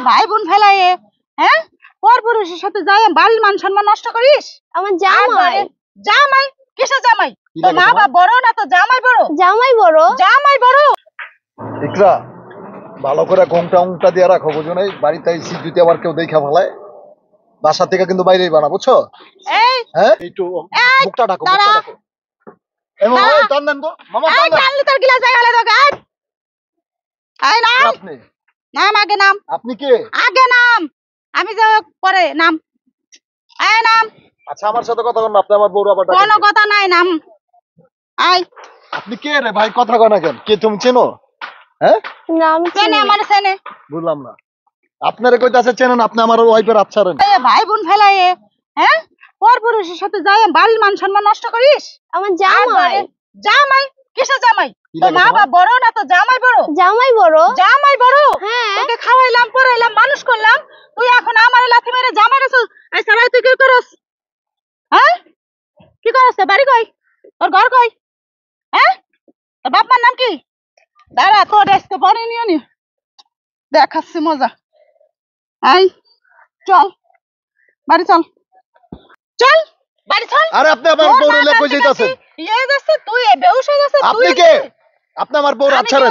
ভাই বোন ফেলাইয়ে হ্যাঁ পর পুরুষের সাথে যাই বাড়ির মান সম্মান নষ্ট করিস। আমার জামাই। জামাই কিসের জামাই? তো মা বাবা বড় না তো জামাই বড়? জামাই বড়। জামাই বড়। ইকরা ভালো করে ঘোমটা দিয়ে রাখো, বুঝো নাই বাড়িতে এসে যদি আবার কেউ দেখা ফেলায় বাসা থেকে কিন্তু বাইরেই বানা, বুঝছো? এই হ্যাঁ একটু মুখটা ঢাকো, মুখটা ঢাকো। এই মামা ওই টান দেন তো, মামা টান দেন। টানলে তোর গিলা জায়গা লে দোকা। এই নাম আপনি নাম আগে নাম। আপনি কে? আগে নাম, আমি যাব পরে নাম। এই নাম। আচ্ছা আমার সাথে কথা বলেন, আপনি আমার বড় আবার ডাকেন। কোনো কথা নাই, নাম। আই আপনি কে রে ভাই, কথা কয় না কেন? কে তুমি চেনো? হ্যাঁ নাম চেনে আমার চেনে। বুঝলাম না। আপনারে কইতাছে চেনেন, আপনি আমার ওয়াইফের আচ্ছারেন। ভাই বোন ফেলাইয়ে হ্যাঁ পর পুরুষের সাথে যাই বাড়ির মান সম্মান নষ্ট করিস। আমার জামাই। জামাই কিসের জামাই? কি তো লাগে মা তোমার? বাবা বড় না তো জামাই বড়? জামাই বড়। জামাই বড়। হ্যাঁ। তোকে খাওয়াইলাম পড়াইলাম মানুষ করলাম, তুই এখন আমার লাথি মেরে জামাই রেছিস। এই সারাই তুই কি করস? হ্যাঁ কি করস? বাড়ি কই? তোর ঘর কই? হ্যাঁ তোর বাপ মার নাম কি? দাঁড়া তোর আজকে পরে নিও নি, দেখাচ্ছি মজা। আই চল বাড়ি চল, চল বাড়ি চল। আরে আপনি আমার বড় লে কই যাইতাছেন? ইয়ে যাচ্ছে তুই বেহুশ হয়ে যাচ্ছে তুই। আপনি কে? আপনি আমার বড় আচ্ছারেন।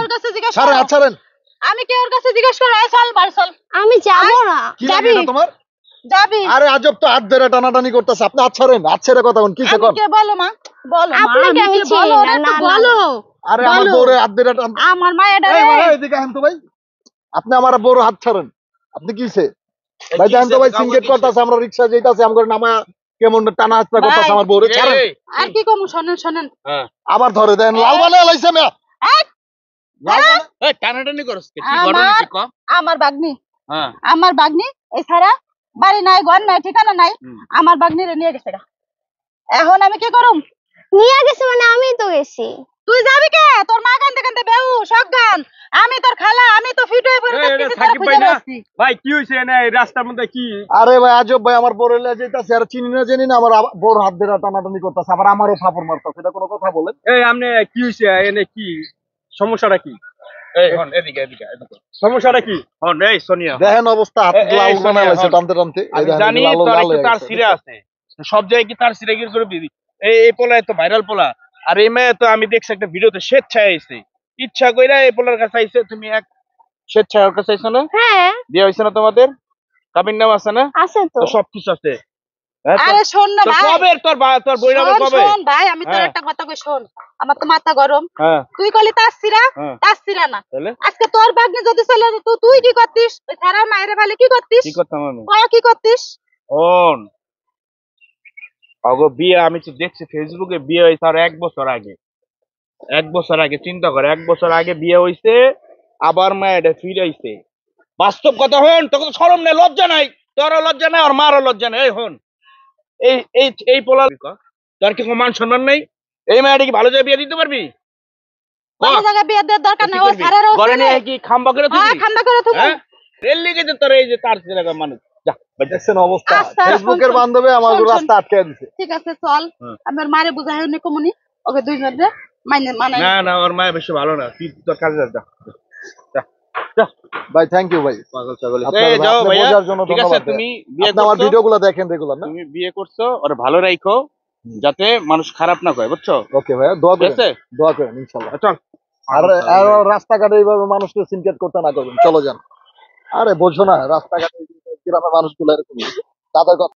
সারে আচ্ছারেন। আমি কি ওর কাছে জিজ্ঞেস করে চল বাড়ি চল। আমি যাব না। কি লাগে এটা তোমার? যাবি? আরে আজব তো, হাত ধরে টানাটানি করতেছে। আপনি আচ্ছারেন, আচ্ছারে কথা বলেন। কিসে কোন? আমি কে বলো মা, বলো মা, আপনাকে আমি কে বলো চিনি না, একটু না, বলো। আরে আমার বড় হাত ধরে টান। আমার মা এটা এই ভাই এদিকে আহেন তো ভাই। আপনি আমার বড় হাত ছাড়েন। আপনি কিছে? ভাই জানেন তো ভাই সিঙ্গেট করতেছে, আমরা রিকশা যাইতাছি, আমগর নামা কেমন টানা আস্তা করতেছে আমার বড়। ছাড়েন। আর কি কম শুনেন শুনেন। আবার ধরে দেন, লাল বানা লাইছে মিয়া। এই লাল বানা এই টানাটানি করছ কি? কি ঘটনা কি ক? আমার বাগনি, হ্যাঁ আমার বাগনি এছাড়া বাড়ি নাই ঘর নাই ঠিকানা নাই, আমার বাগনিরে নিয়ে গেছে গা। এখন আমি কি করুম? নিয়ে গেছে মানে আমি তো গেছি। তুই যাবি কে? তোর মা কান্দে কান্দে বেহুশ অজ্ঞান, আমি তোর খালা, আমি তো ফিট হয়ে পড়ে এই, এটা দেখতেছি তোর সাকিব ভাই খুঁজে না? বেড়াচ্ছি। ভাই কি হইছে না এই রাস্তার মধ্যে কি? আরে ভাই আজব ভাই, আমার বড় লে যাইতাছে আর চিনি না জানি না আমার বড় হাত ধরে টানাটানি করতেছে, আবার আমারও ফাপড় মারতেছে। এটা কোনো কথা বলেন? এই আমনে কি হইছে এনে কি সমস্যাটা কি? এই হন এদিকে এদিকে এদিকে। সমস্যাটা কি? হন এই সোনিয়া। দেখেন অবস্থা, হাত এই, লাল বানা সোনিয়া, লাইছে হন। টানতে টানতে। এই আমি দেখেন জানি লাল তোর লাল একটু হয়ে তার গেছে। সিরে আছে, সব জায়গায় কি তার সিরে গিয়ে করে দিবি? এই পোলা তো ভাইরাল পোলা, আর এই মেয়ে তো আমি দেখছি একটা ভিডিওতে স্বেচ্ছায় আইছে, ইচ্ছা কইরা এই পোলার কাছে আইছে। তুমি এক স্বেচ্ছায় ওর কাছে আইছো না? হ্যাঁ বিয়ে হইছে না তোমাদের? কাবিন নাম আছে না? আছে তো। তো সবকিছু আছে। হ্যাঁ, আরে শোন না তোর ভাই, কবে তোর বইরাবে শোন কবে? শোন ভাই, আমি তোর হ্যাঁ। একটা কথা কই শোন, আমার তো মাথা গরম। হ্যাঁ তুই কলি তাসছিরা, হ্যাঁ। তাসছিরা না। তাহলে আজকে তোর বাগনি যদি চলে যেত তুই কি করতিস? ওই সারা মায়ের ফেলে কি করতিস? কি করতাম আমি? কি করতিস? শোন, অগো বিয়ে আমি তো দেখছি ফেসবুকে বিয়ে হয়েছে আর 1 বছর আগে। 1 বছর আগে চিন্তা করে, 1 বছর আগে বিয়ে হয়েছে, আবার মায়ের ফিরাইছে। বাস্তব কথা হন, তোকে তো শরম নেই, লজ্জা নাই। তোরও লজ্জা নাই, আর মারও লজ্জা নেই। এই হন, এই পোলা তোর কি কোনো মান সম্মান নেই? এই মায়ের কি ভালো জায়গায় বিয়ে দিতে পারবি? কোনো জায়গায় বিয়ে দেওয়ার দরকার নেই, ওই সারারও ঘরে নিয়ে কি খাম্বা করে তুই? খান্দা করে তুমি। হ্যাঁ রেল লিগে যে তোর এই যে তার ছেলে মানুষ যা দেখছেন অবস্থা, আচ্ছা, ফেসবুকের শোন, বান্ধবী আমার শোন, রাস্তা আটকে দিছে। ঠিক আছে চল, আমি ওর মারে বুঝাই নি কমুনি, ওকে দুই জনে মানাই। না না, ওর মায়ের বেশি ভালো না, তুই তোর কাজে যা যা যা। ভাই থ্যাংক ইউ ভাই, পাগল ছাগল। আপনার এই যাও আপনি ভাইয়া, বোঝার জন্য ঠিক আছে। ধন্যবাদ। তুমি বিয়ে আপনি আমার করছো, ভিডিওগুলো দেখেন রেগুলার না? তুমি বিয়ে করছো, ওর ভালো রাখো যাতে মানুষ খারাপ না কয়, বুঝছো? ওকে ভাইয়া, দোয়া ঠিক করেন, আছে, দোয়া করেন ইনশাআল্লাহ। চল। আর আর রাস্তাঘাটে এইভাবে মানুষকে সিনকেট করতে না করবেন, চলো যান। আরে বোঝো না রাস্তাঘাটে গ্রামের মানুষগুলো এরকম, তাদের কথা